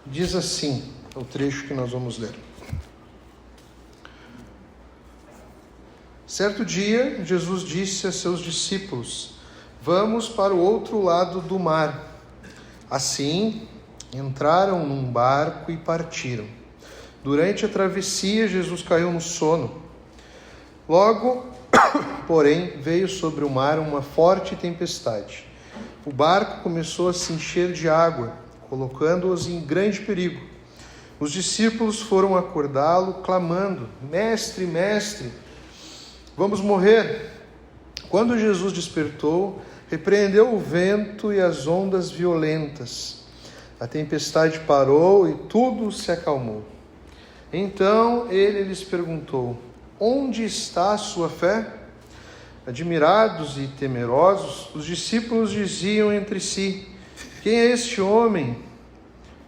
Diz assim, o trecho que nós vamos ler. Certo dia, Jesus disse a seus discípulos: vamos para o outro lado do mar. Assim, entraram num barco e partiram. Durante a travessia, Jesus caiu no sono. Logo, porém, veio sobre o mar uma forte tempestade. O barco começou a se encher de água, colocando-os em grande perigo. Os discípulos foram acordá-lo, clamando: Mestre, mestre, vamos morrer. Quando Jesus despertou, repreendeu o vento e as ondas violentas. A tempestade parou e tudo se acalmou. Então ele lhes perguntou: onde está a sua fé? Admirados e temerosos, os discípulos diziam entre si: quem é este homem?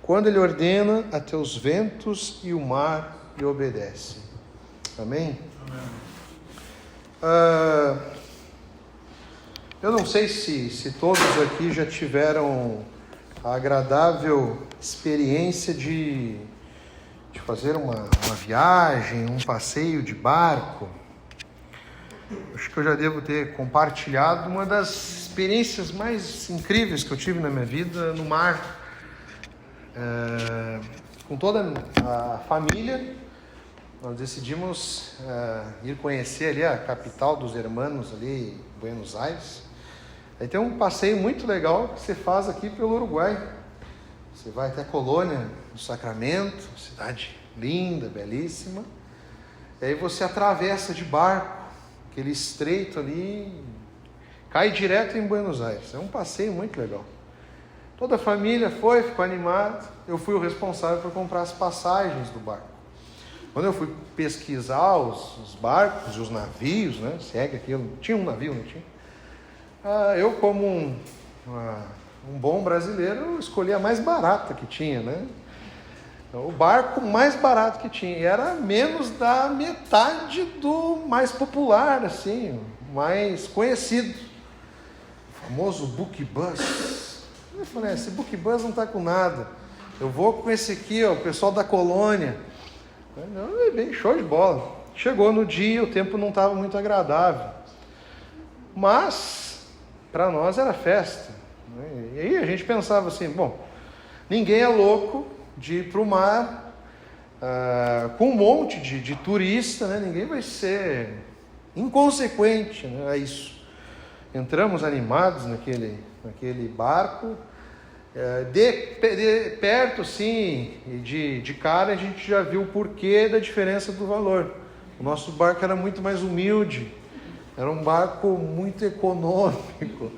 Quando ele ordena, até os ventos e o mar lhe obedecem. Amém? Eu não sei se todos aqui já tiveram a agradável experiência de fazer uma viagem, um passeio de barco. Acho que eu já devo ter compartilhado uma das experiências mais incríveis que eu tive na minha vida no mar. Com toda a família, nós decidimos ir conhecer ali a capital dos hermanos, ali, Buenos Aires. Aí tem um passeio muito legal que você faz aqui pelo Uruguai. Você vai até Colônia do Sacramento, cidade linda, belíssima. E aí você atravessa de barco, aquele estreito ali, cai direto em Buenos Aires. É um passeio muito legal. Toda a família ficou animada. Eu fui o responsável por comprar as passagens do barco. Quando eu fui pesquisar os barcos e os navios, né? Se é que aquilo... Tinha um navio, não tinha? Eu, como um bom brasileiro, escolhi a mais barata que tinha, né? O barco mais barato que tinha. E era menos da metade do mais popular, assim, mais conhecido. O famoso Book Bus. Eu falei, esse Book Bus não está com nada. Eu vou com esse aqui, ó, o pessoal da Colônia. Bem, show de bola. Chegou no dia, o tempo não estava muito agradável. Mas, para nós era festa. E aí a gente pensava assim, bom, ninguém é louco de ir para o mar com um monte de turista, né? Ninguém vai ser inconsequente, né, a isso. Entramos animados naquele barco, de perto, sim, e de cara a gente já viu o porquê da diferença do valor. O nosso barco era muito mais humilde, era um barco muito econômico.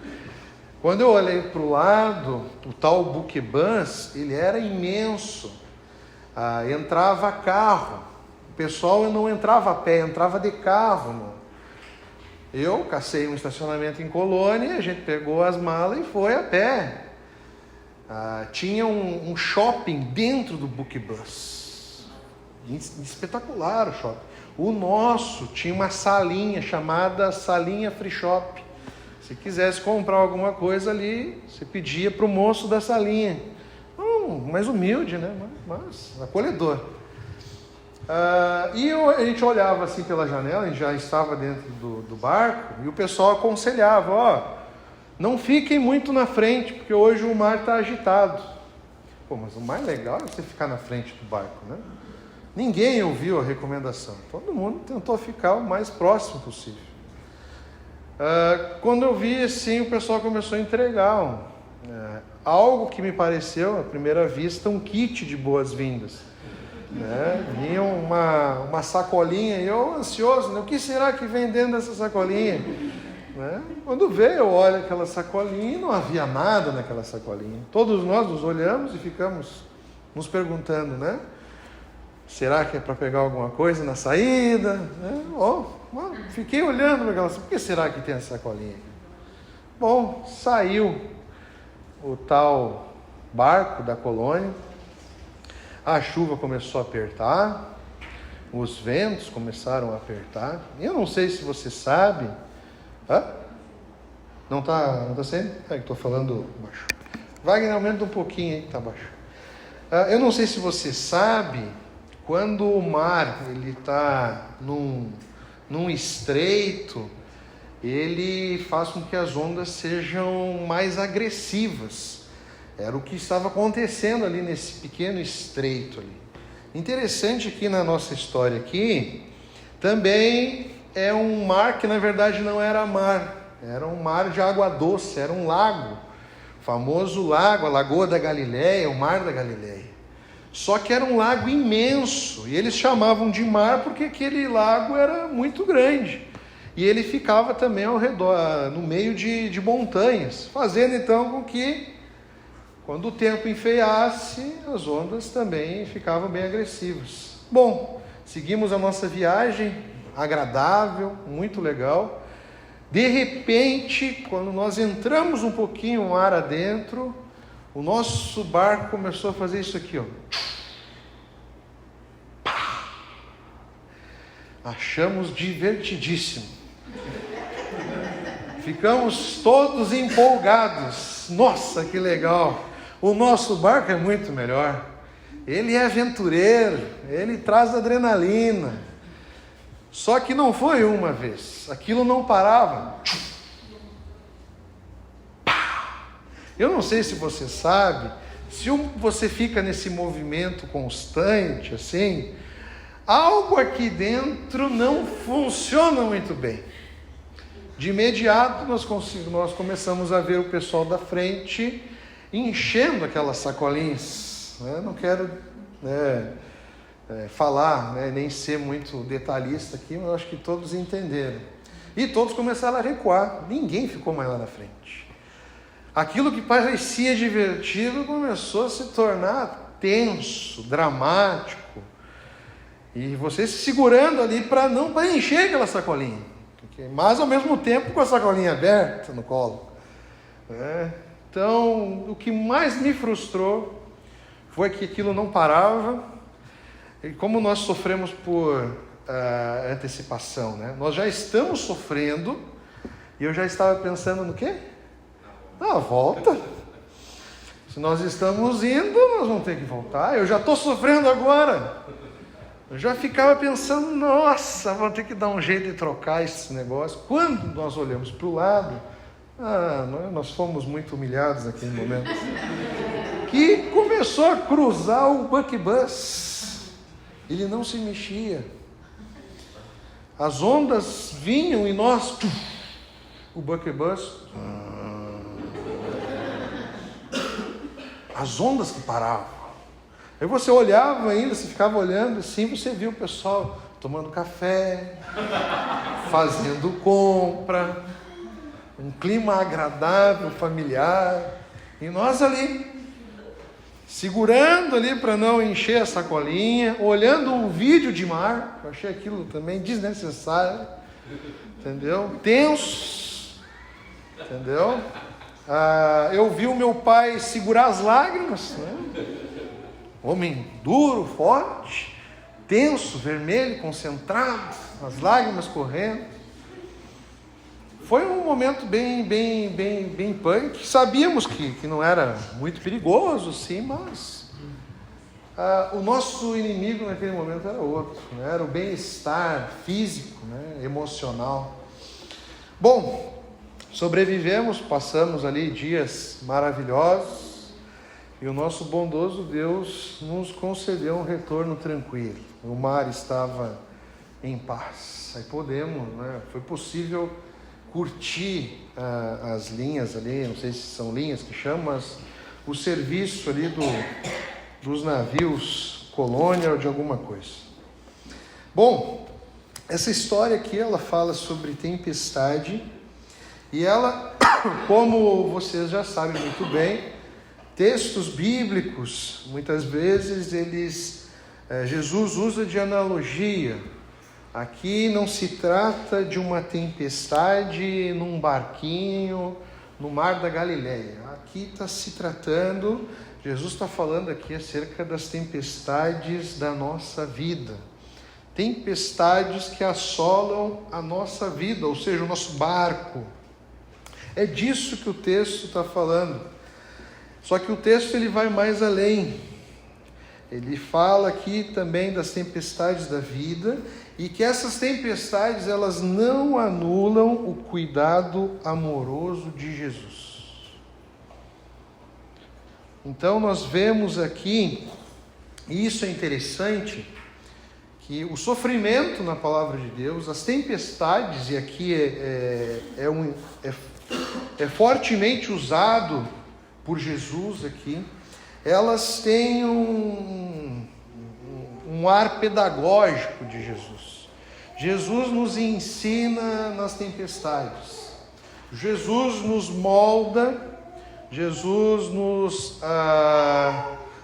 Quando eu olhei para o lado, o tal Book Bus, ele era imenso. Entrava carro. O pessoal não entrava a pé, entrava de carro. Mano. Eu cacei um estacionamento em Colônia, a gente pegou as malas e foi a pé. Tinha um shopping dentro do Book Bus. Espetacular o shopping. O nosso tinha uma salinha chamada Salinha Free Shop. Se quisesse comprar alguma coisa ali, você pedia para o moço da salinha. Mais humilde, né? Mas acolhedor. E a gente olhava assim pela janela, a gente já estava dentro do barco, e o pessoal aconselhava, não fiquem muito na frente, porque hoje o mar está agitado. Mas o mais legal é você ficar na frente do barco, né? Ninguém ouviu a recomendação. Todo mundo tentou ficar o mais próximo possível. Quando eu vi assim, o pessoal começou a entregar algo que me pareceu, à primeira vista, um kit de boas-vindas. Vinha uma sacolinha, e eu ansioso, né? O que será que vem dentro dessa sacolinha? Quando veio, eu olho aquela sacolinha e não havia nada naquela sacolinha. Todos nós nos olhamos e ficamos nos perguntando, né? Será que é para pegar alguma coisa na saída? Fiquei olhando para aquela sacolinha. Por que será que tem essa sacolinha? Bom, saiu o tal barco da Colônia. A chuva começou a apertar. Os ventos começaram a apertar. Eu não sei se você sabe. Não está sendo? Estou falando baixo. Wagner, aumenta um pouquinho aí que está baixo. Eu não sei se você sabe, quando o mar está num estreito, ele faz com que as ondas sejam mais agressivas. Era o que estava acontecendo ali nesse pequeno estreito ali. Interessante que na nossa história aqui, também é um mar que na verdade não era mar, era um mar de água doce, era um lago, o famoso lago, a Lagoa da Galileia, o Mar da Galileia. Só que era um lago imenso, e eles chamavam de mar porque aquele lago era muito grande. E ele ficava também ao redor, no meio de montanhas, fazendo então com que, quando o tempo enfeiasse, as ondas também ficavam bem agressivas. Bom, seguimos a nossa viagem, agradável, muito legal. De repente, quando nós entramos um pouquinho o mar adentro, o nosso barco começou a fazer isso aqui, ó. Achamos divertidíssimo. Ficamos todos empolgados. Nossa, que legal! O nosso barco é muito melhor. Ele é aventureiro, ele traz adrenalina. Só que não foi uma vez. Aquilo não parava. Eu não sei se você sabe, se você fica nesse movimento constante, assim, algo aqui dentro não funciona muito bem. De imediato nós começamos a ver o pessoal da frente enchendo aquelas sacolinhas. Não quero falar, nem ser muito detalhista aqui, mas eu acho que todos entenderam. E todos começaram a recuar, ninguém ficou mais lá na frente. Aquilo que parecia divertido começou a se tornar tenso, dramático. E você se segurando ali para encher aquela sacolinha. Mas ao mesmo tempo com a sacolinha aberta no colo. Então, o que mais me frustrou foi que aquilo não parava. E como nós sofremos por antecipação, nós já estamos sofrendo, e eu já estava pensando no quê? Na volta. Se nós estamos indo, nós vamos ter que voltar. Eu já estou sofrendo agora. Eu já ficava pensando, nossa, vamos ter que dar um jeito de trocar esse negócio. Quando nós olhamos para o lado, nós fomos muito humilhados naquele momento, que começou a cruzar o buckbus. Ele não se mexia. As ondas vinham e nós, o buckbus, as ondas que paravam. Aí você olhava ainda, você ficava olhando assim, você via o pessoal tomando café, fazendo compra, um clima agradável, familiar, e nós ali, segurando ali para não encher a sacolinha, olhando um vídeo de mar, eu achei aquilo também desnecessário, entendeu? Tenso, entendeu? Eu vi o meu pai segurar as lágrimas, Homem duro, forte, tenso, vermelho, concentrado, as lágrimas correndo. Foi um momento bem punk. Sabíamos que não era muito perigoso, sim, mas o nosso inimigo naquele momento era outro, era o bem-estar físico, emocional. Bom, sobrevivemos, passamos ali dias maravilhosos, e o nosso bondoso Deus nos concedeu um retorno tranquilo. O mar estava em paz. Aí foi possível curtir as linhas ali, não sei se são linhas que chamam, mas o serviço ali dos navios colônia ou de alguma coisa. Bom, essa história aqui, ela fala sobre tempestade, e ela, como vocês já sabem muito bem, textos bíblicos, muitas vezes Jesus usa de analogia. Aqui não se trata de uma tempestade num barquinho no Mar da Galileia. Aqui está se tratando, Jesus está falando aqui acerca das tempestades da nossa vida. Tempestades que assolam a nossa vida, ou seja, o nosso barco. É disso que o texto está falando. Só que o texto ele vai mais além. Ele fala aqui também das tempestades da vida e que essas tempestades elas não anulam o cuidado amoroso de Jesus. Então nós vemos aqui, e isso é interessante, que o sofrimento na palavra de Deus, as tempestades, e aqui é fortemente usado por Jesus aqui, elas têm um ar pedagógico de Jesus. Jesus nos ensina nas tempestades. Jesus nos molda, Jesus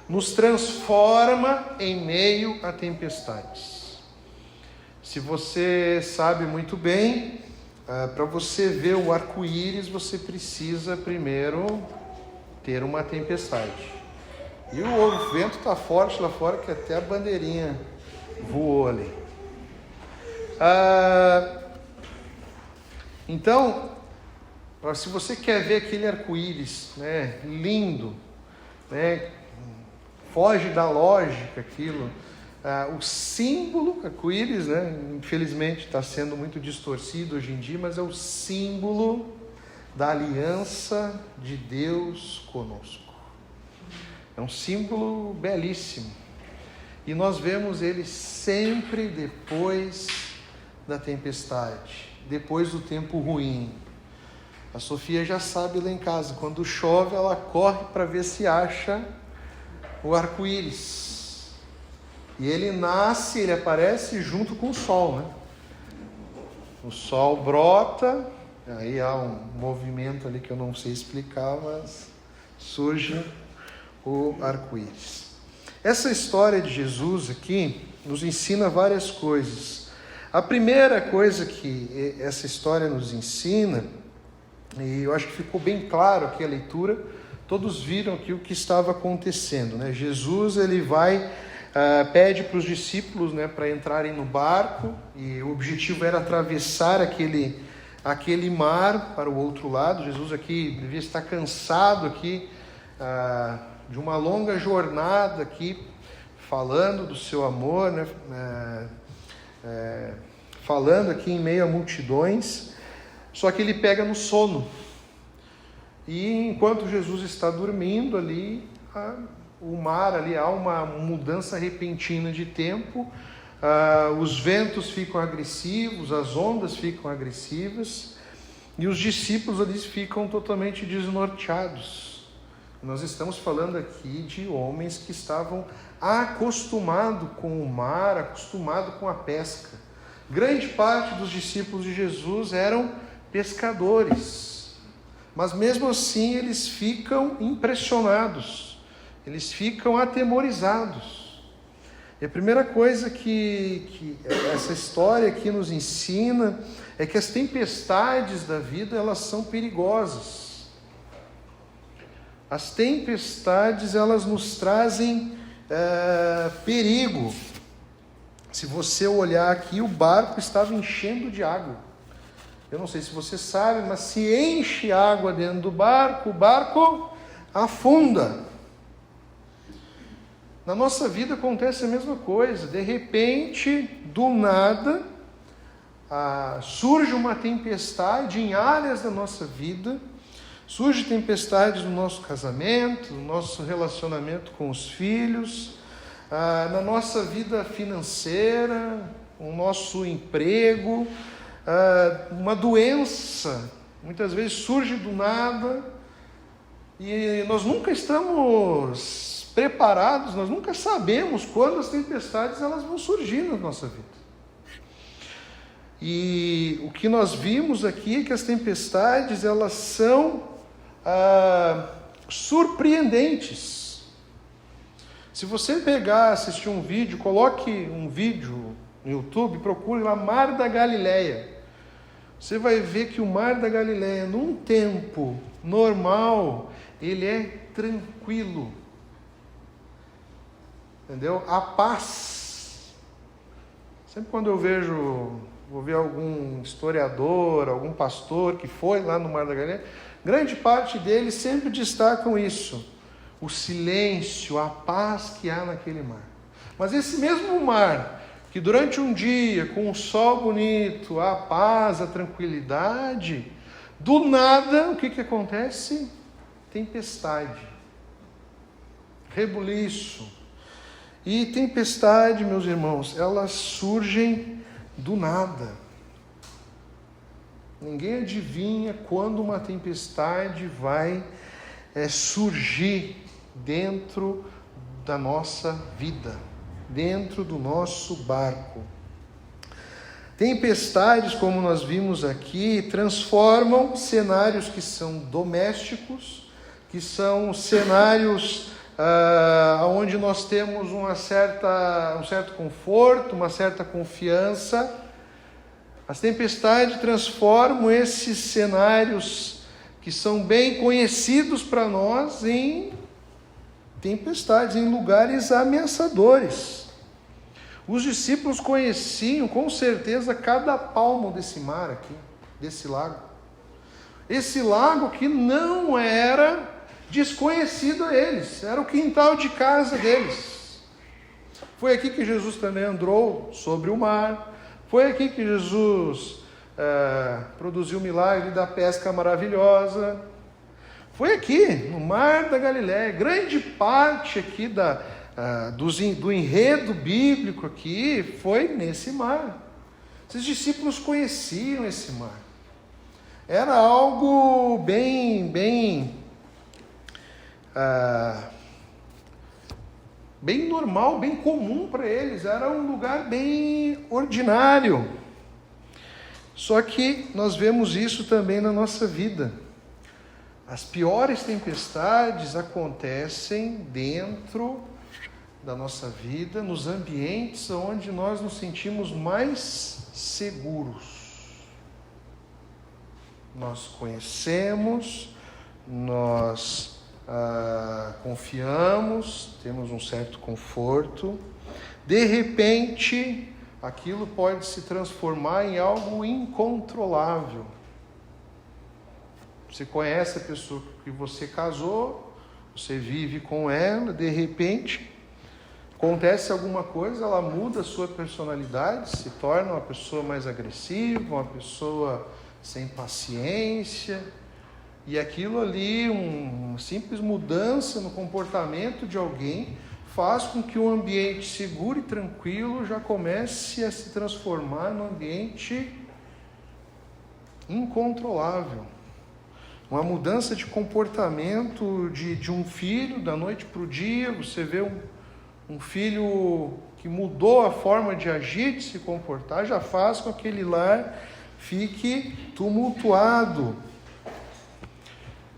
nos transforma em meio a tempestades. Se você sabe muito bem, para você ver o arco-íris, você precisa primeiro ter uma tempestade. E o vento está forte lá fora, que até a bandeirinha voou ali. Então, se você quer ver aquele arco-íris, né, lindo, né, foge da lógica aquilo. O símbolo, arco-íris, né, infelizmente está sendo muito distorcido hoje em dia, mas é o símbolo da aliança de Deus conosco. É um símbolo belíssimo. E nós vemos ele sempre depois da tempestade, depois do tempo ruim. A Sofia já sabe lá em casa, quando chove ela corre para ver se acha o arco-íris. E ele nasce, ele aparece junto com o sol, né? O sol brota, aí há um movimento ali que eu não sei explicar, mas surge o arco-íris. Essa história de Jesus aqui nos ensina várias coisas. A primeira coisa que essa história nos ensina, e eu acho que ficou bem claro aqui a leitura, todos viram aqui o que estava acontecendo, né? Jesus ele pede para os discípulos, né, para entrarem no barco, e o objetivo era atravessar aquele mar para o outro lado. Jesus aqui devia estar cansado aqui de uma longa jornada aqui, falando do seu amor, né, falando aqui em meio a multidões, só que ele pega no sono. E enquanto Jesus está dormindo ali, o mar ali, há uma mudança repentina de tempo, os ventos ficam agressivos, as ondas ficam agressivas, e os discípulos ali ficam totalmente desnorteados. Nós estamos falando aqui de homens que estavam acostumados com o mar, acostumados com a pesca. Grande parte dos discípulos de Jesus eram pescadores, mas mesmo assim eles ficam impressionados, eles ficam atemorizados. E a primeira coisa que essa história aqui nos ensina é que as tempestades da vida, elas são perigosas. As tempestades, elas nos trazem perigo. Se você olhar aqui, o barco estava enchendo de água. Eu não sei se você sabe, mas se enche água dentro do barco, o barco afunda. Na nossa vida acontece a mesma coisa. De repente, do nada, surge uma tempestade em áreas da nossa vida. Surge tempestades no nosso casamento, no nosso relacionamento com os filhos, na nossa vida financeira, no nosso emprego, uma doença, muitas vezes surge do nada, e nós nunca estamos preparados, nós nunca sabemos quando as tempestades elas vão surgir na nossa vida. E o que nós vimos aqui é que as tempestades elas são surpreendentes. Se você assistir um vídeo, coloque um vídeo no YouTube, procure lá Mar da Galileia. Você vai ver que o Mar da Galileia, num tempo normal, ele é tranquilo. Entendeu? A paz. Sempre quando eu vou ver algum historiador, algum pastor que foi lá no Mar da Galileia, grande parte deles sempre destacam isso. o silêncio, a paz que há naquele mar. Mas esse mesmo mar, que durante um dia, com o sol bonito, a paz, a tranquilidade, do nada, o que acontece? Tempestade, rebuliço. E tempestade, meus irmãos, elas surgem do nada. Ninguém adivinha quando uma tempestade vai surgir dentro da nossa vida, dentro do nosso barco. Tempestades, como nós vimos aqui, transformam cenários que são domésticos, que são cenários onde nós temos um certo conforto, uma certa confiança. As tempestades transformam esses cenários que são bem conhecidos para nós em tempestades, em lugares ameaçadores. Os discípulos conheciam com certeza cada palmo desse mar aqui, desse lago. Esse lago que não era desconhecido a eles, era o quintal de casa deles. Foi aqui que Jesus também andou sobre o mar. Foi aqui que Jesus produziu o milagre da pesca maravilhosa. Foi aqui, no Mar da Galileia. Grande parte aqui do enredo bíblico aqui foi nesse mar. Esses discípulos conheciam esse mar. Era algo bem normal, bem comum para eles, era um lugar bem ordinário. Só que nós vemos isso também na nossa vida. As piores tempestades acontecem dentro da nossa vida, nos ambientes onde nós nos sentimos mais seguros. Nós conhecemos, nós confiamos, temos um certo conforto. De repente, aquilo pode se transformar em algo incontrolável. Você conhece a pessoa que você casou, você vive com ela, de repente acontece alguma coisa, ela muda a sua personalidade, se torna uma pessoa mais agressiva, uma pessoa sem paciência. E aquilo ali, uma simples mudança no comportamento de alguém, faz com que o ambiente seguro e tranquilo já comece a se transformar num ambiente incontrolável. Uma mudança de comportamento de um filho, da noite para o dia, você vê um filho que mudou a forma de agir, de se comportar, já faz com que aquele lar fique tumultuado.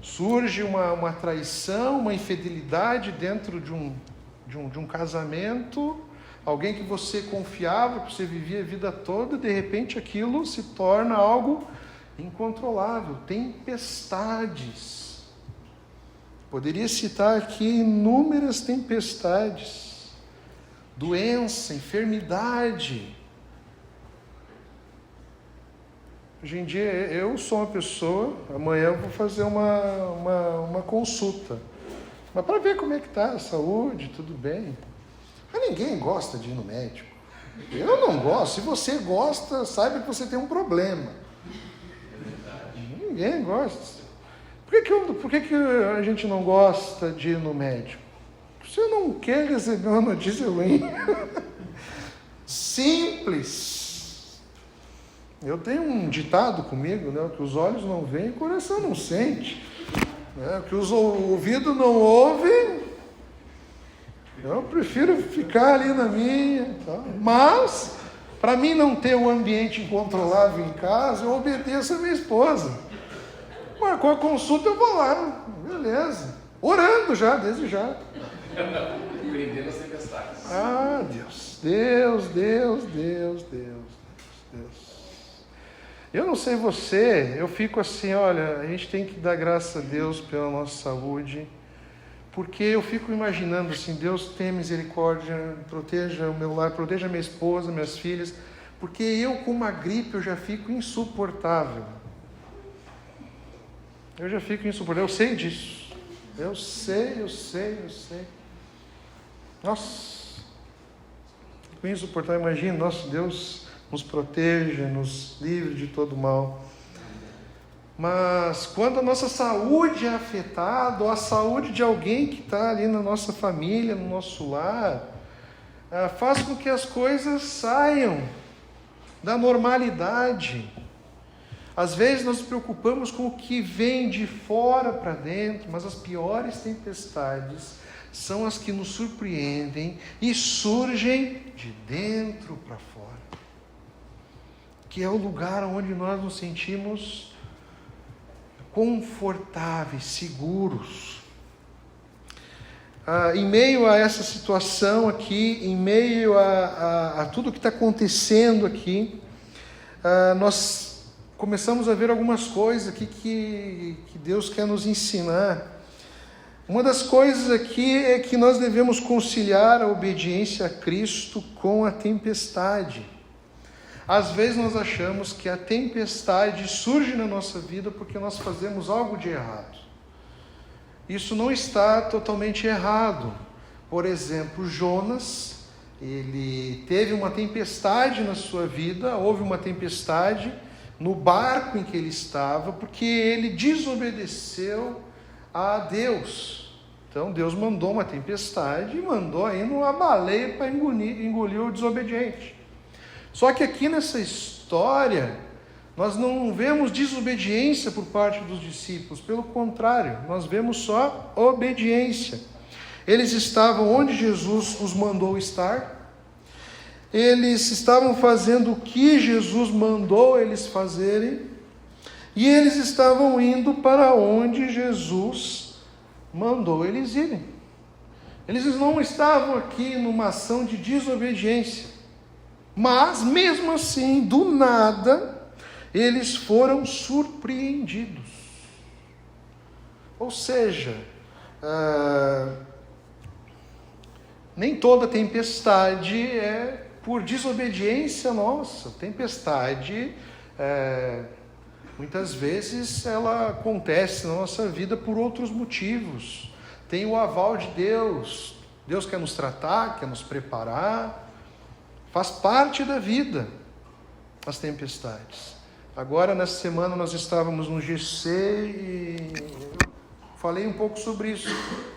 Surge uma traição, uma infidelidade dentro de um casamento, alguém que você confiava, que você vivia a vida toda, de repente aquilo se torna algo incontrolável. Tempestades. Poderia citar aqui inúmeras tempestades, doença, enfermidade. Hoje em dia, eu sou uma pessoa, amanhã eu vou fazer uma consulta. Mas para ver como é que está a saúde, tudo bem. Mas ninguém gosta de ir no médico. Eu não gosto. Se você gosta, saiba que você tem um problema. Ninguém gosta. Por que a gente não gosta de ir no médico? Você não quer receber uma notícia ruim. Simples. Eu tenho um ditado comigo, né? Que os olhos não veem, o coração não sente. Né? Que os ouvidos não ouvem. Eu prefiro ficar ali na minha. Tá? Mas, para mim não ter um ambiente incontrolável em casa, eu obedeço a minha esposa. Marcou a consulta, eu vou lá. Beleza. Orando já, desde já. Prendendo as tempestades. Ah, Deus. Eu não sei você, eu fico assim, olha, a gente tem que dar graças a Deus pela nossa saúde, porque eu fico imaginando assim, Deus tenha misericórdia, proteja o meu lar, proteja minha esposa, minhas filhas, porque eu com uma gripe eu já fico insuportável. Eu sei disso. Eu sei. Nossa, com insuportável, imagina, nosso Deus nos proteja, nos livre de todo mal. Mas quando a nossa saúde é afetada, ou a saúde de alguém que está ali na nossa família, no nosso lar, faz com que as coisas saiam da normalidade. Às vezes nós nos preocupamos com o que vem de fora para dentro, mas as piores tempestades são as que nos surpreendem e surgem de dentro para fora, que é o lugar onde nós nos sentimos confortáveis, seguros. Em meio a essa situação aqui, em meio a tudo que está acontecendo aqui, nós começamos a ver algumas coisas aqui que Deus quer nos ensinar. Uma das coisas aqui é que nós devemos conciliar a obediência a Cristo com a tempestade. Às vezes nós achamos que a tempestade surge na nossa vida porque nós fazemos algo de errado. Isso não está totalmente errado. Por exemplo, Jonas, ele teve uma tempestade na sua vida, houve uma tempestade no barco em que ele estava, porque ele desobedeceu a Deus. Então Deus mandou uma tempestade e mandou ainda uma baleia para engolir o desobediente. Só que aqui nessa história, nós não vemos desobediência por parte dos discípulos, pelo contrário, nós vemos só obediência. Eles estavam onde Jesus os mandou estar, eles estavam fazendo o que Jesus mandou eles fazerem, e eles estavam indo para onde Jesus mandou eles irem. Eles não estavam aqui numa ação de desobediência, mas mesmo assim, do nada, eles foram surpreendidos. Ou seja, nem toda tempestade é por desobediência nossa. Tempestade, muitas vezes, ela acontece na nossa vida por outros motivos. Tem o aval de Deus. Deus quer nos tratar, quer nos preparar. Faz parte da vida as tempestades. Agora, nessa semana, nós estávamos no GC e falei um pouco sobre isso.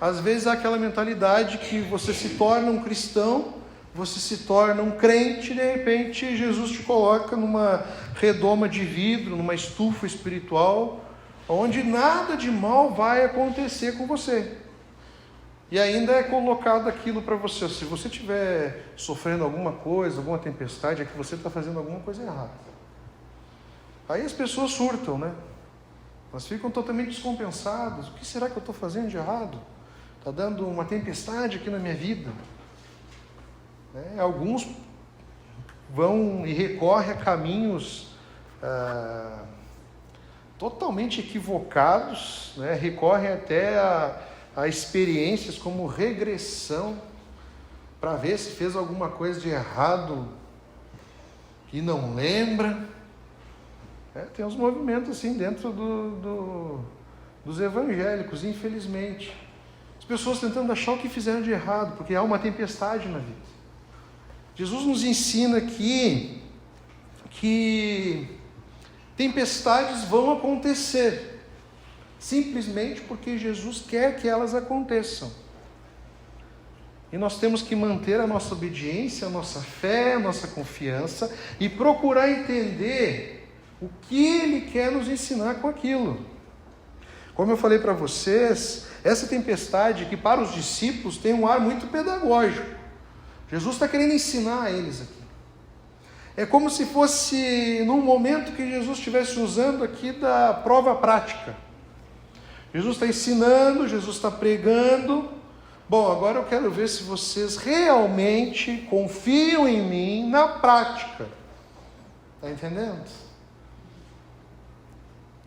Às vezes há aquela mentalidade que você se torna um cristão, você se torna um crente, e de repente Jesus te coloca numa redoma de vidro, numa estufa espiritual, onde nada de mal vai acontecer com você. E ainda é colocado aquilo para você: se você estiver sofrendo alguma coisa, alguma tempestade, é que você está fazendo alguma coisa errada. Aí as pessoas surtam, né? Elas ficam totalmente descompensadas. O que será que eu estou fazendo de errado? Está dando uma tempestade aqui na minha vida. Alguns vão e recorrem a caminhos totalmente equivocados, né? Recorrem até a experiências como regressão, para ver se fez alguma coisa de errado e não lembra. Tem uns movimentos assim dentro dos evangélicos, infelizmente. As pessoas tentando achar o que fizeram de errado, porque há uma tempestade na vida. Jesus nos ensina aqui que tempestades vão acontecer, simplesmente porque Jesus quer que elas aconteçam. E nós temos que manter a nossa obediência, a nossa fé, a nossa confiança e procurar entender o que Ele quer nos ensinar com aquilo. Como eu falei para vocês, essa tempestade que para os discípulos tem um ar muito pedagógico. Jesus está querendo ensinar a eles aqui. É como se fosse num momento que Jesus estivesse usando aqui da prova prática. Jesus está ensinando, Jesus está pregando. Bom, agora eu quero ver se vocês realmente confiam em mim na prática. Está entendendo?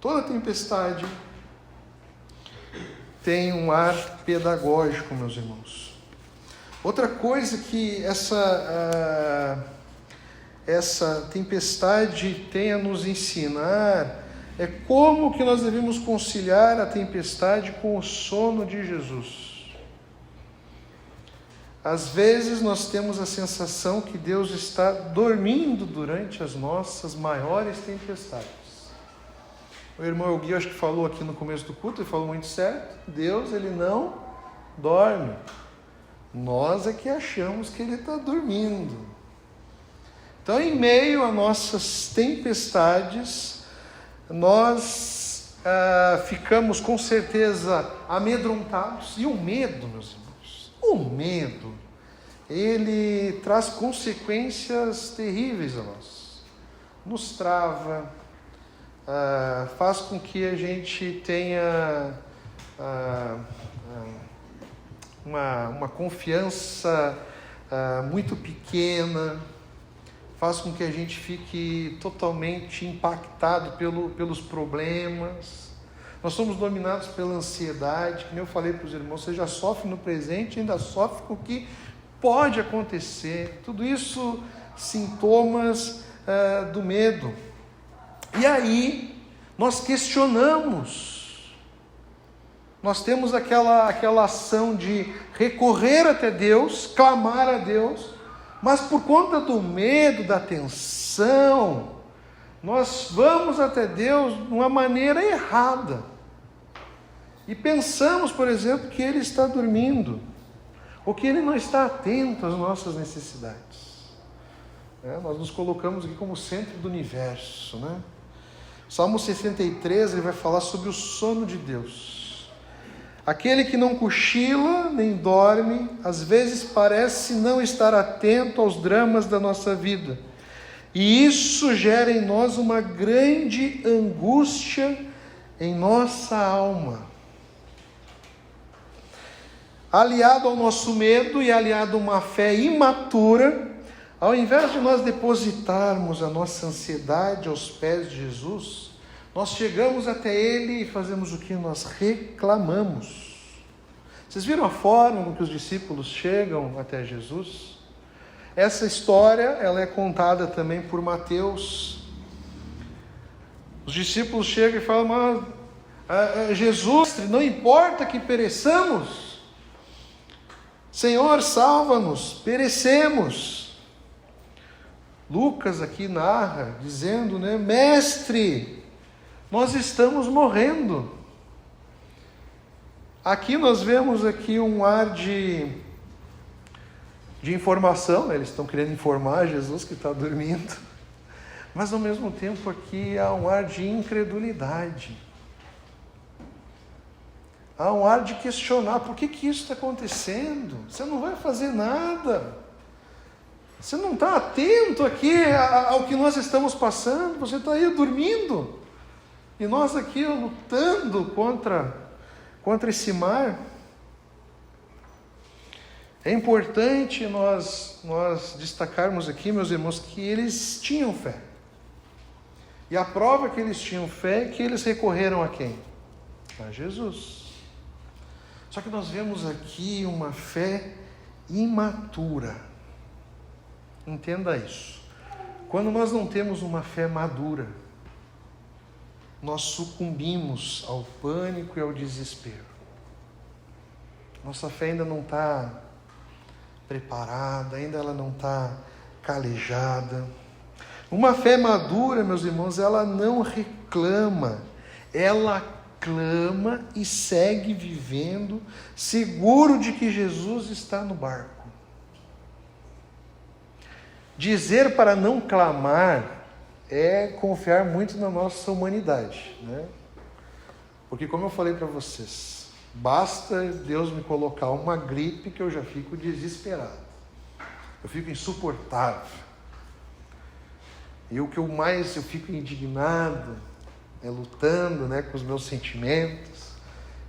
Toda tempestade tem um ar pedagógico, meus irmãos. Outra coisa que essa tempestade tem a nos ensinar é como que nós devemos conciliar a tempestade com o sono de Jesus. Às vezes nós temos a sensação que Deus está dormindo durante as nossas maiores tempestades. O irmão Elgui, acho que falou aqui no começo do culto, ele falou muito certo. Deus, ele não dorme. Nós é que achamos que ele está dormindo. Então, em meio a nossas tempestades, nós ficamos com certeza amedrontados. E o medo, meus irmãos, o medo, ele traz consequências terríveis a nós. Nos trava, faz com que a gente tenha uma confiança muito pequena, faz com que a gente fique totalmente impactado pelos problemas. Nós somos dominados pela ansiedade, que nem eu falei para os irmãos, você já sofre no presente, ainda sofre com o que pode acontecer. Tudo isso sintomas do medo. E aí, nós questionamos. Nós temos aquela ação de recorrer até Deus, clamar a Deus, mas por conta do medo, da tensão, nós vamos até Deus de uma maneira errada. E pensamos, por exemplo, que Ele está dormindo, ou que Ele não está atento às nossas necessidades. Nós nos colocamos aqui como centro do universo, né? Salmo 63, ele vai falar sobre o sono de Deus. Aquele que não cochila nem dorme, às vezes parece não estar atento aos dramas da nossa vida. E isso gera em nós uma grande angústia em nossa alma. Aliado ao nosso medo e aliado a uma fé imatura, ao invés de nós depositarmos a nossa ansiedade aos pés de Jesus, nós chegamos até Ele e fazemos o que? Nós reclamamos. Vocês viram a forma com que os discípulos chegam até Jesus? Essa história, ela é contada também por Mateus. Os discípulos chegam e falam, Jesus, não importa que pereçamos, Senhor, salva-nos, perecemos. Lucas aqui narra, dizendo, né, Mestre, nós estamos morrendo. Aqui nós vemos aqui um ar de informação, né? Eles estão querendo informar Jesus que está dormindo, mas ao mesmo tempo aqui há um ar de incredulidade, há um ar de questionar, por que isso está acontecendo? Você não vai fazer nada. Você não está atento aqui ao que nós estamos passando, você está aí dormindo, e nós aqui lutando contra esse mar. É importante nós destacarmos aqui, meus irmãos, que eles tinham fé. E a prova que eles tinham fé é que eles recorreram a quem? A Jesus. Só que nós vemos aqui uma fé imatura. Entenda isso. Quando nós não temos uma fé madura, nós sucumbimos ao pânico e ao desespero. Nossa fé ainda não está preparada, ainda ela não está calejada. Uma fé madura, meus irmãos, ela não reclama, ela clama e segue vivendo, seguro de que Jesus está no barco. Dizer para não clamar é confiar muito na nossa humanidade, né? Porque, como eu falei para vocês, basta Deus me colocar uma gripe que eu já fico desesperado, eu fico insuportável, e o que eu fico indignado, lutando, né, com os meus sentimentos,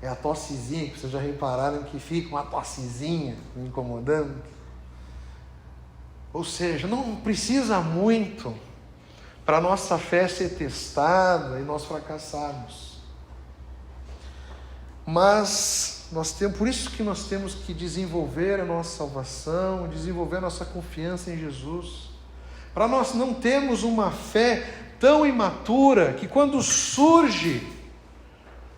é a tossezinha, que vocês já repararam que fica uma tossezinha me incomodando. Ou seja, não precisa muito para a nossa fé ser testada e nós fracassarmos. Mas por isso que nós temos que desenvolver a nossa salvação, desenvolver a nossa confiança em Jesus. Para nós não termos uma fé tão imatura que quando surge,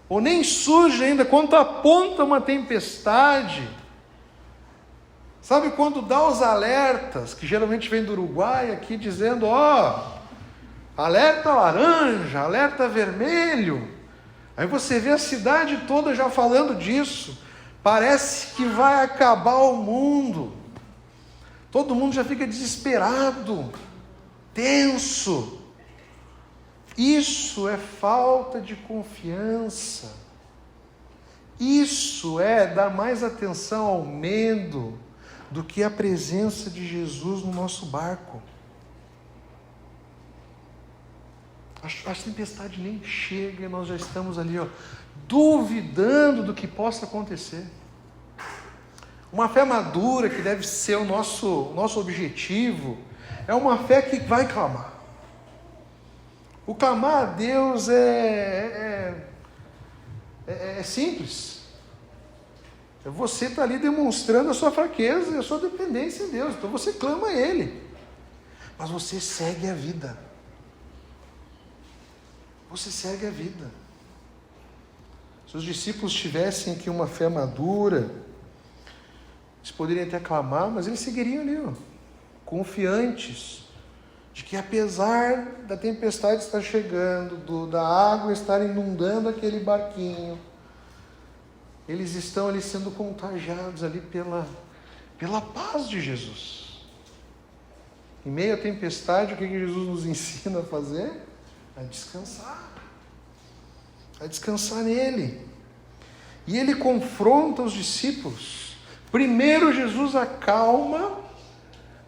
ou nem surge ainda, quando aponta uma tempestade, sabe quando dá os alertas, que geralmente vem do Uruguai aqui dizendo, alerta laranja, alerta vermelho, aí você vê a cidade toda já falando disso, parece que vai acabar o mundo, todo mundo já fica desesperado, tenso. Isso é falta de confiança. Isso é dar mais atenção ao medo do que a presença de Jesus no nosso barco. A tempestade nem chega e nós já estamos ali, duvidando do que possa acontecer. Uma fé madura, que deve ser o nosso objetivo, é uma fé que vai clamar. O clamar a Deus é simples. Você está ali demonstrando a sua fraqueza e a sua dependência em Deus. Então você clama a Ele. Mas você segue a vida. Você segue a vida. Se os discípulos tivessem aqui uma fé madura, eles poderiam até clamar, mas eles seguiriam ali, confiantes de que apesar da tempestade estar chegando, da água estar inundando aquele barquinho, eles estão ali sendo contagiados ali pela paz de Jesus. Em meio à tempestade, o que Jesus nos ensina a fazer? A descansar. A descansar nele. E ele confronta os discípulos. Primeiro Jesus acalma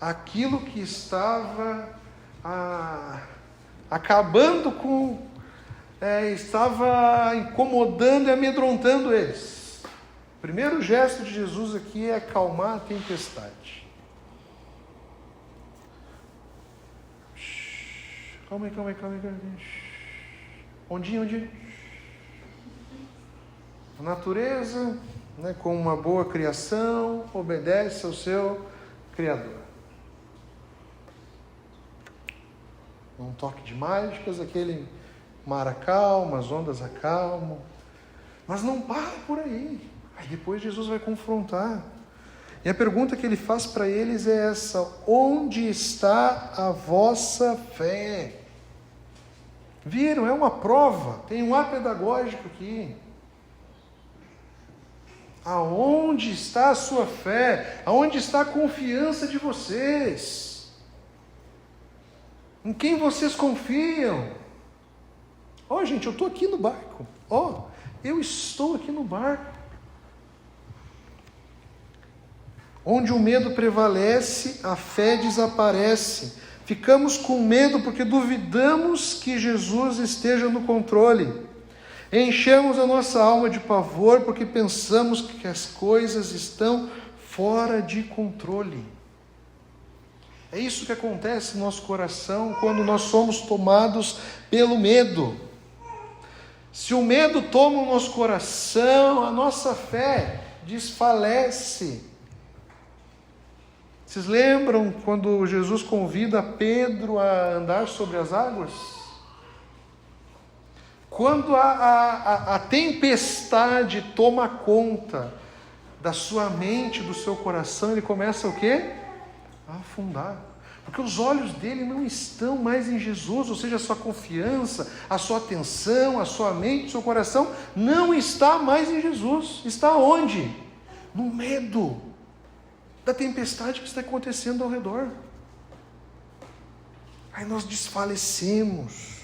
aquilo que estava acabando com, estava incomodando e amedrontando eles. O primeiro gesto de Jesus aqui é acalmar a tempestade. Calma aí. Ondinho. A natureza, com uma boa criação, obedece ao seu Criador. Um toque de mágicas, aquele mar acalma, as ondas acalmam. Mas não para por aí. Aí depois Jesus vai confrontar. E a pergunta que ele faz para eles é essa: onde está a vossa fé? Viram? É uma prova. Tem um ar pedagógico aqui. Aonde está a sua fé? Aonde está a confiança de vocês? Em quem vocês confiam? Gente, eu estou aqui no barco. Eu estou aqui no barco. Onde o medo prevalece, a fé desaparece. Ficamos com medo porque duvidamos que Jesus esteja no controle. Enchemos a nossa alma de pavor porque pensamos que as coisas estão fora de controle. É isso que acontece no nosso coração quando nós somos tomados pelo medo. Se o medo toma o nosso coração, a nossa fé desfalece. Vocês lembram quando Jesus convida Pedro a andar sobre as águas? Quando a tempestade toma conta da sua mente, do seu coração, ele começa o quê? A afundar. Porque os olhos dele não estão mais em Jesus, ou seja, a sua confiança, a sua atenção, a sua mente, o seu coração não está mais em Jesus. Está onde? No medo da tempestade que está acontecendo ao redor. Aí nós desfalecemos.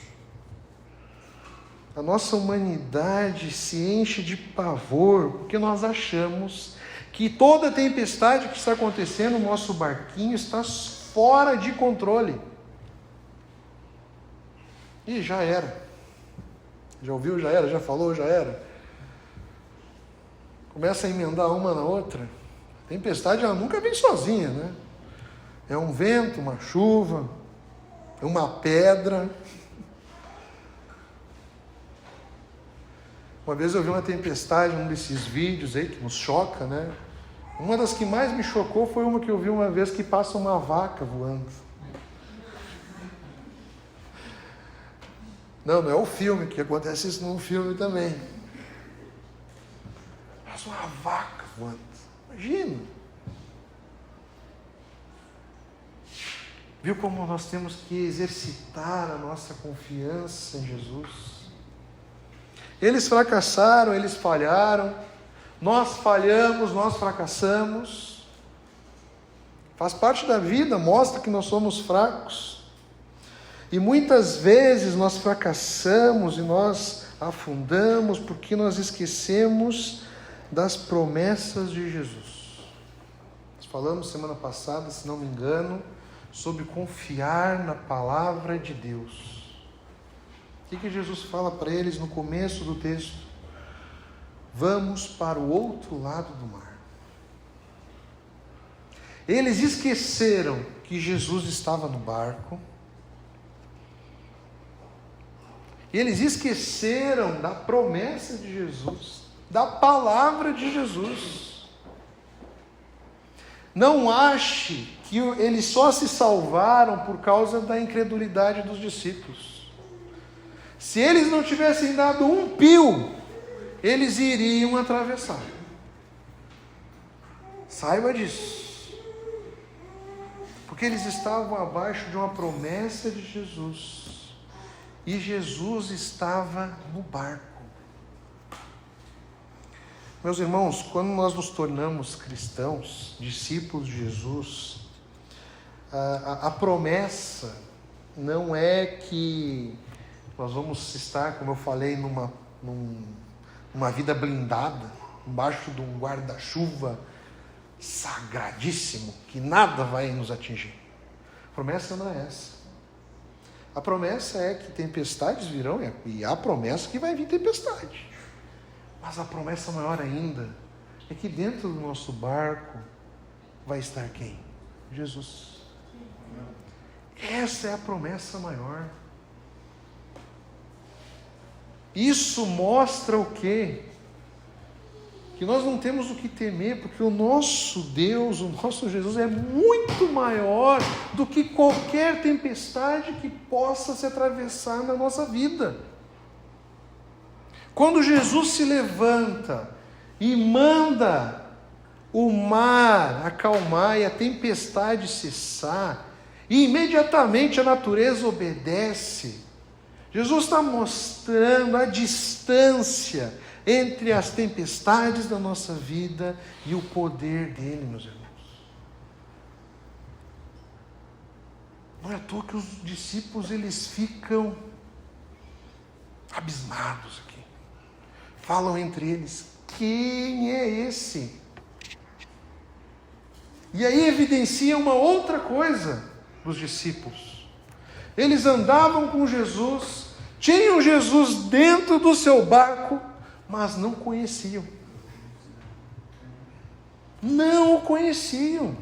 A nossa humanidade se enche de pavor, porque nós achamos que toda a tempestade que está acontecendo no nosso barquinho está fora de controle. E já era. Já ouviu? Já era? Já falou? Já era? Começa a emendar uma na outra. A tempestade ela nunca vem sozinha, né? É um vento, uma chuva, uma pedra. Uma vez eu vi uma tempestade, um desses vídeos aí que nos choca, né? Uma das que mais me chocou foi uma que eu vi uma vez que passa uma vaca voando. Não é o filme, que acontece isso num filme também. Mas uma vaca voando. Imagina. Viu como nós temos que exercitar a nossa confiança em Jesus? Eles fracassaram, eles falharam. Nós falhamos, nós fracassamos. Faz parte da vida, mostra que nós somos fracos. E muitas vezes nós fracassamos e nós afundamos porque nós esquecemos das promessas de Jesus. Nós falamos semana passada, se não me engano, sobre confiar na palavra de Deus. O que Jesus fala para eles no começo do texto? Vamos para o outro lado do mar. Eles esqueceram que Jesus estava no barco. Eles esqueceram da promessa de Jesus, da palavra de Jesus. Não ache que eles só se salvaram por causa da incredulidade dos discípulos. Se eles não tivessem dado um pio, eles iriam atravessar. Saiba disso. Porque eles estavam abaixo de uma promessa de Jesus. E Jesus estava no barco. Meus irmãos, quando nós nos tornamos cristãos, discípulos de Jesus, a promessa não é que nós vamos estar, como eu falei, numa vida blindada, embaixo de um guarda-chuva sagradíssimo, que nada vai nos atingir. A promessa não é essa. A promessa é que tempestades virão, e há promessa que vai vir tempestade. Mas a promessa maior ainda é que dentro do nosso barco vai estar quem? Jesus. Essa é a promessa maior. Isso mostra o quê? Que nós não temos o que temer, porque o nosso Deus, o nosso Jesus é muito maior do que qualquer tempestade que possa se atravessar na nossa vida. Quando Jesus se levanta e manda o mar acalmar e a tempestade cessar, e imediatamente a natureza obedece, Jesus está mostrando a distância entre as tempestades da nossa vida e o poder dele, meus irmãos. Não é à toa que os discípulos eles ficam abismados aqui. Falam entre eles, quem é esse? E aí evidencia uma outra coisa dos discípulos. Eles andavam com Jesus, tinham Jesus dentro do seu barco, mas não conheciam. Não o conheciam.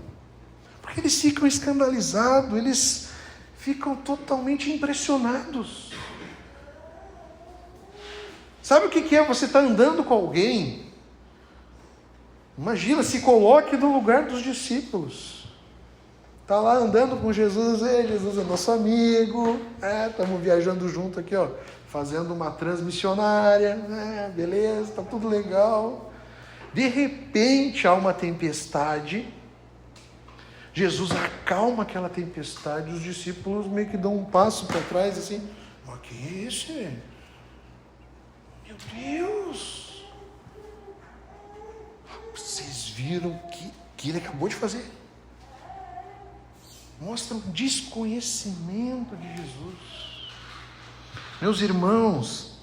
Porque eles ficam escandalizados, eles ficam totalmente impressionados. Sabe o que é você estar andando com alguém? Imagina, se coloque no lugar dos discípulos. Está lá andando com Jesus, Jesus é nosso amigo, estamos viajando junto aqui, fazendo uma transmissionária, beleza, está tudo legal. De repente há uma tempestade, Jesus acalma aquela tempestade, os discípulos meio que dão um passo para trás assim, mas que é isso? Meu Deus! Vocês viram que ele acabou de fazer? Mostra um desconhecimento de Jesus. Meus irmãos,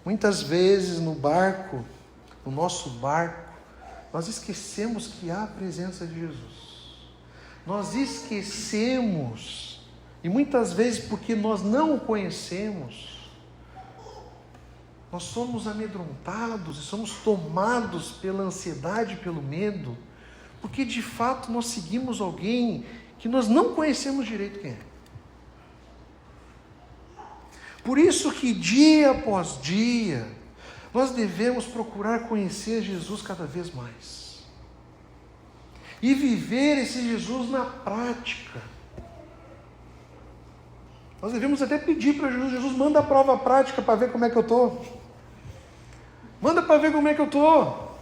muitas vezes no nosso barco, nós esquecemos que há a presença de Jesus. Nós esquecemos, e muitas vezes porque nós não o conhecemos, nós somos amedrontados e somos tomados pela ansiedade, pelo medo, porque de fato nós seguimos alguém que nós não conhecemos direito quem é. Por isso que dia após dia, nós devemos procurar conhecer Jesus cada vez mais. E viver esse Jesus na prática. Nós devemos até pedir para Jesus: Jesus, manda a prova prática para ver como é que eu estou. Manda para ver como é que eu estou.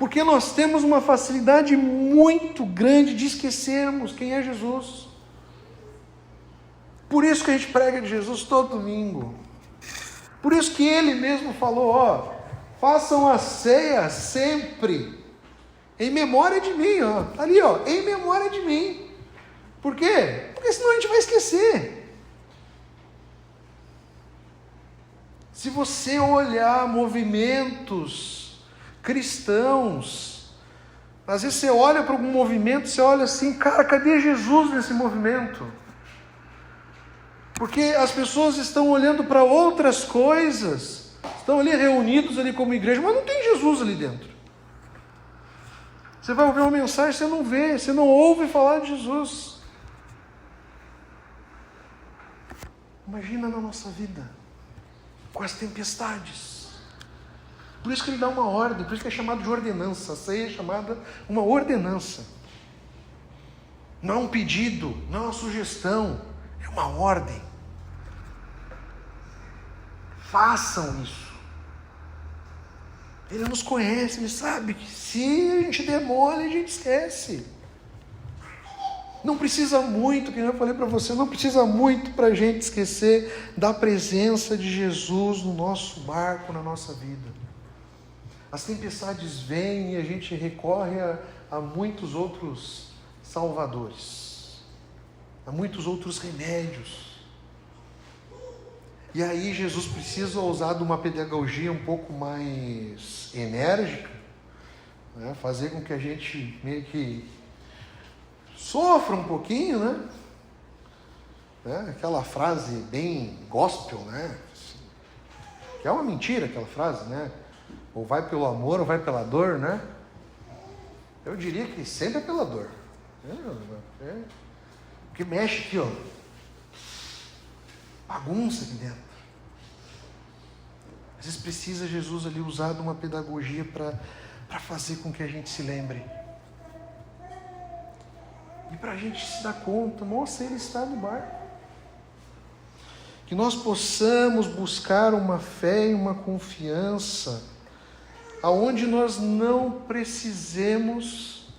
Porque nós temos uma facilidade muito grande de esquecermos quem é Jesus. Por isso que a gente prega de Jesus todo domingo. Por isso que Ele mesmo falou, façam a ceia sempre em memória de mim, Tá ali, em memória de mim. Por quê? Porque senão a gente vai esquecer. Se você olhar movimentos cristãos, às vezes você olha para algum movimento, você olha assim, cara, cadê Jesus nesse movimento? Porque as pessoas estão olhando para outras coisas, estão ali reunidos ali como igreja, mas não tem Jesus ali dentro. Você vai ouvir uma mensagem, você não vê, você não ouve falar de Jesus. Imagina na nossa vida, com as tempestades. Por isso que ele dá uma ordem, por isso que é chamado de ordenança. A ceia é chamada uma ordenança. Não é um pedido, não é uma sugestão, é uma ordem. Façam isso. Ele nos conhece, Ele sabe que se a gente demole, a gente esquece. Não precisa muito, que eu falei para você, não precisa muito para a gente esquecer da presença de Jesus no nosso barco, na nossa vida. As tempestades vêm e a gente recorre a muitos outros salvadores, a muitos outros remédios. E aí Jesus precisa usar de uma pedagogia um pouco mais enérgica, né? Fazer com que a gente meio que sofra um pouquinho, né? Aquela frase bem gospel, né? Que é uma mentira aquela frase, né? Ou vai pelo amor ou vai pela dor, né? Eu diria que sempre é pela dor. Porque mexe aqui, bagunça aqui dentro. Às vezes precisa Jesus ali usar de uma pedagogia para fazer com que a gente se lembre. E para a gente se dar conta, nossa, Ele está no barco. Que nós possamos buscar uma fé e uma confiança, aonde nós não precisemos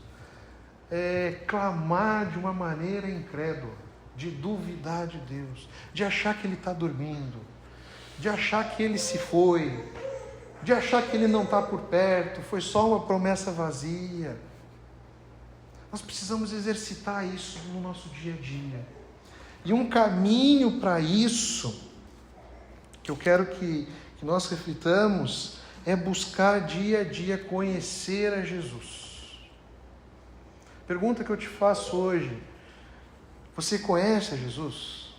clamar de uma maneira incrédula, de duvidar de Deus, de achar que Ele está dormindo, de achar que Ele se foi, de achar que Ele não está por perto, foi só uma promessa vazia. Nós precisamos exercitar isso no nosso dia a dia. E um caminho para isso, que eu quero que nós reflitamos, é buscar dia a dia conhecer a Jesus. Pergunta que eu te faço hoje: você conhece a Jesus?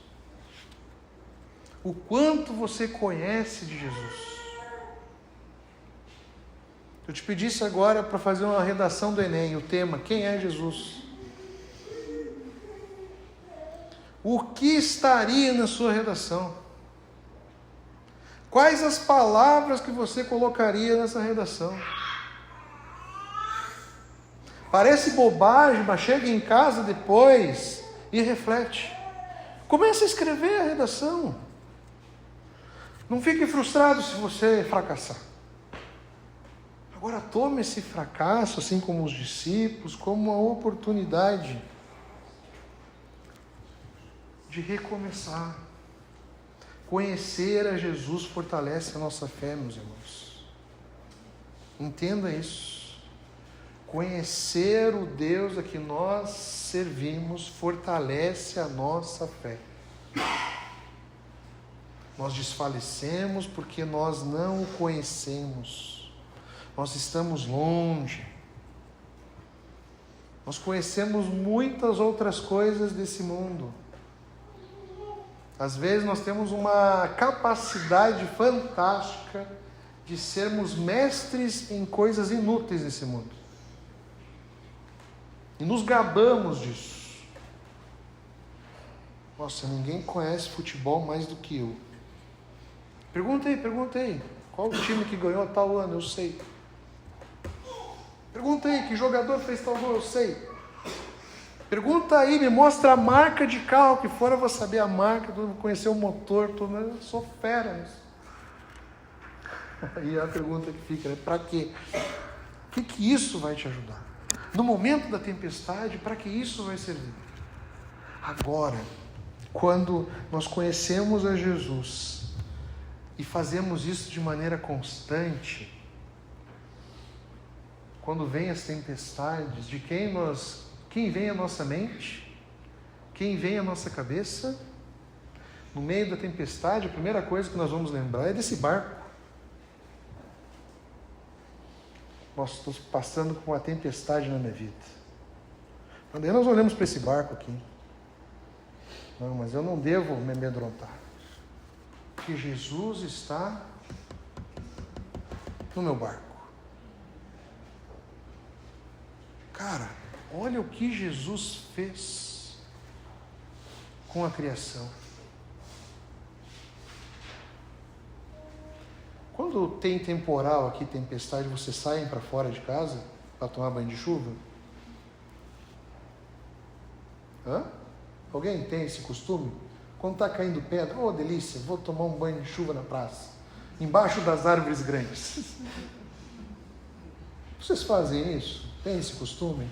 O quanto você conhece de Jesus? Eu te pedisse agora para fazer uma redação do Enem, o tema: quem é Jesus? O que estaria na sua redação? Quais as palavras que você colocaria nessa redação? Parece bobagem, mas chega em casa depois e reflete. Comece a escrever a redação. Não fique frustrado se você fracassar. Agora tome esse fracasso, assim como os discípulos, como uma oportunidade de recomeçar. Conhecer a Jesus fortalece a nossa fé, meus irmãos. Entenda isso. Conhecer o Deus a que nós servimos fortalece a nossa fé. Nós desfalecemos porque nós não o conhecemos. Nós estamos longe. Nós conhecemos muitas outras coisas desse mundo. Às vezes nós temos uma capacidade fantástica de sermos mestres em coisas inúteis nesse mundo. E nos gabamos disso. Nossa, ninguém conhece futebol mais do que eu. Pergunta aí. Qual o time que ganhou tal ano? Eu sei. Pergunta aí, que jogador fez tal gol? Eu sei. Pergunta aí, me mostra a marca de carro que for, eu vou saber a marca, eu vou conhecer o motor, tudo. Eu sou fera nisso. Aí a pergunta que fica, né? Para quê? O que isso vai te ajudar? No momento da tempestade, para que isso vai servir? Agora, quando nós conhecemos a Jesus e fazemos isso de maneira constante, quando vem as tempestades, de quem vem à nossa mente? Quem vem à nossa cabeça? No meio da tempestade, a primeira coisa que nós vamos lembrar é desse barco. Nossa, estou passando por uma tempestade na minha vida. Daí nós olhamos para esse barco aqui. Não, mas eu não devo me amedrontar. Porque Jesus está no meu barco. Cara, olha o que Jesus fez com a criação. Quando tem temporal aqui, tempestade, vocês saem para fora de casa para tomar banho de chuva? Hã? Alguém tem esse costume? Quando está caindo pedra, oh delícia, vou tomar um banho de chuva na praça, embaixo das árvores grandes. Vocês fazem isso? Tem esse costume?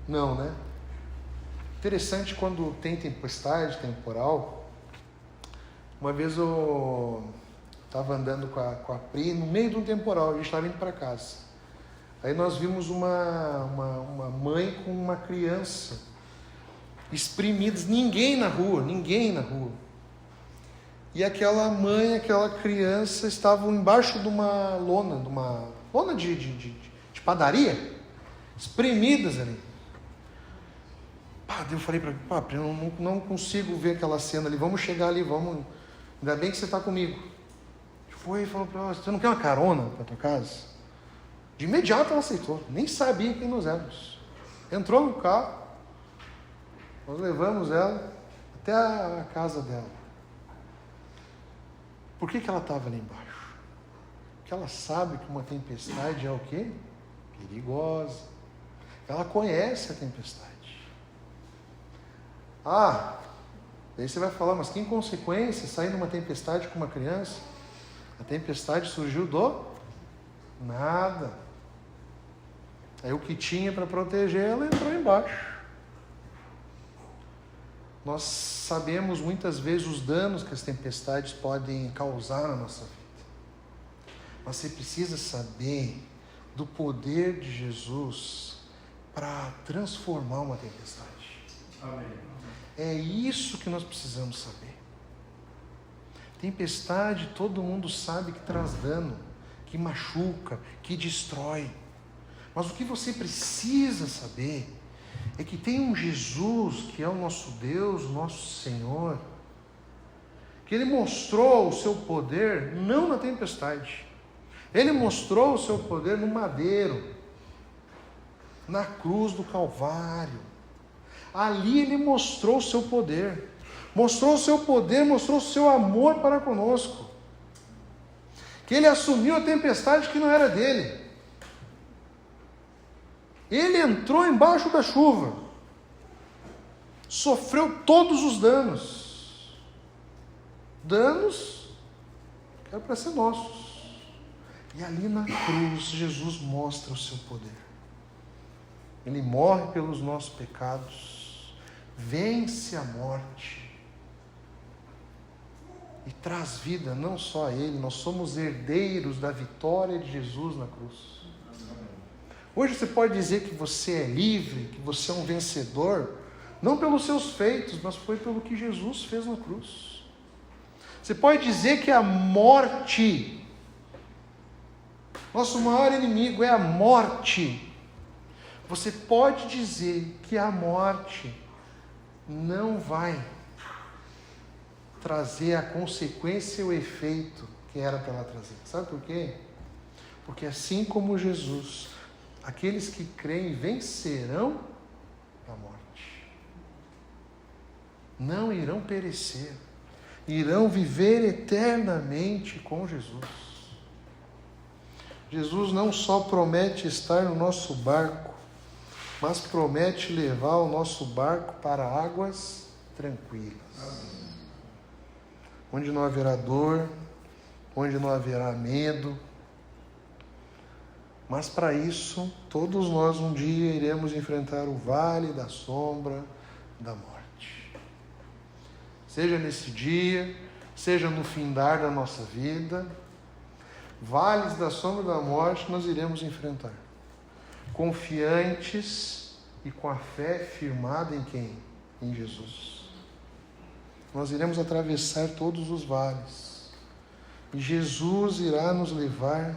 Não, né? Interessante quando tem tempestade, temporal. Uma vez eu estava andando com a Pri no meio de um temporal, a gente estava indo para casa. Aí nós vimos uma mãe com uma criança espremidas, ninguém na rua. E aquela mãe, aquela criança estavam embaixo de uma lona de padaria, espremidas ali. Eu falei para ele, eu não consigo ver aquela cena ali, vamos chegar ali, vamos, ainda bem que você está comigo. Foi e falou para ela, você não quer uma carona para tua casa? De imediato ela aceitou, nem sabia quem nós éramos. Entrou no carro, nós levamos ela até a casa dela. Por que ela estava ali embaixo? Porque ela sabe que uma tempestade é o quê? Perigosa. Ela conhece a tempestade. Daí você vai falar, mas que inconsequência sair numa tempestade com uma criança? A tempestade surgiu do nada. Aí o que tinha para proteger, ela entrou embaixo. Nós sabemos muitas vezes os danos que as tempestades podem causar na nossa vida. Mas você precisa saber do poder de Jesus para transformar uma tempestade. Amém. É isso que nós precisamos saber. Tempestade, todo mundo sabe que traz dano, que machuca, que destrói. Mas o que você precisa saber é que tem um Jesus que é o nosso Deus, o nosso Senhor, que Ele mostrou o seu poder não na tempestade. Ele mostrou o seu poder no madeiro, na cruz do Calvário. Ali Ele mostrou o seu poder. Mostrou o seu poder, mostrou o seu amor para conosco. Que Ele assumiu a tempestade que não era dele. Ele entrou embaixo da chuva. Sofreu todos os danos. Danos que eram para ser nossos. E ali na cruz, Jesus mostra o seu poder. Ele morre pelos nossos pecados. Vence a morte. E traz vida não só a Ele, nós somos herdeiros da vitória de Jesus na cruz. Hoje você pode dizer que você é livre, que você é um vencedor, não pelos seus feitos, mas foi pelo que Jesus fez na cruz. Você pode dizer que a morte, nosso maior inimigo é a morte. Você pode dizer que a morte não vai trazer a consequência e o efeito que era para ela trazer. Sabe por quê? Porque assim como Jesus, aqueles que creem vencerão a morte. Não irão perecer. Irão viver eternamente com Jesus. Jesus não só promete estar no nosso barco, mas promete levar o nosso barco para águas tranquilas. Onde não haverá dor, onde não haverá medo. Mas para isso, todos nós um dia iremos enfrentar o vale da sombra da morte. Seja nesse dia, seja no findar da nossa vida, vales da sombra da morte nós iremos enfrentar. Confiantes e com a fé firmada em quem? Em Jesus. Nós iremos atravessar todos os vales. E Jesus irá nos levar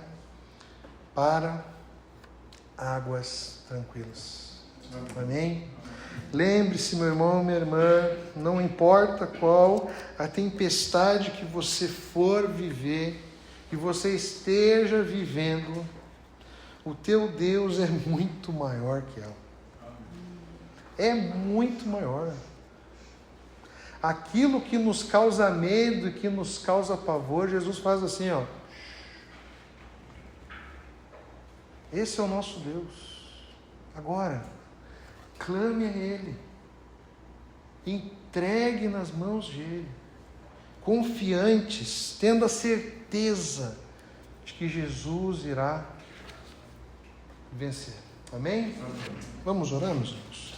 para águas tranquilas. Amém? Lembre-se, meu irmão, minha irmã, não importa qual a tempestade que você for viver, que você esteja vivendo, o teu Deus é muito maior que ela. É muito maior. Aquilo que nos causa medo e que nos causa pavor, Jesus faz assim, ó. Esse é o nosso Deus. Agora, clame a Ele. Entregue nas mãos de Ele. Confiantes, tendo a certeza de que Jesus irá vencer. Amém? Vamos orar, meus irmãos?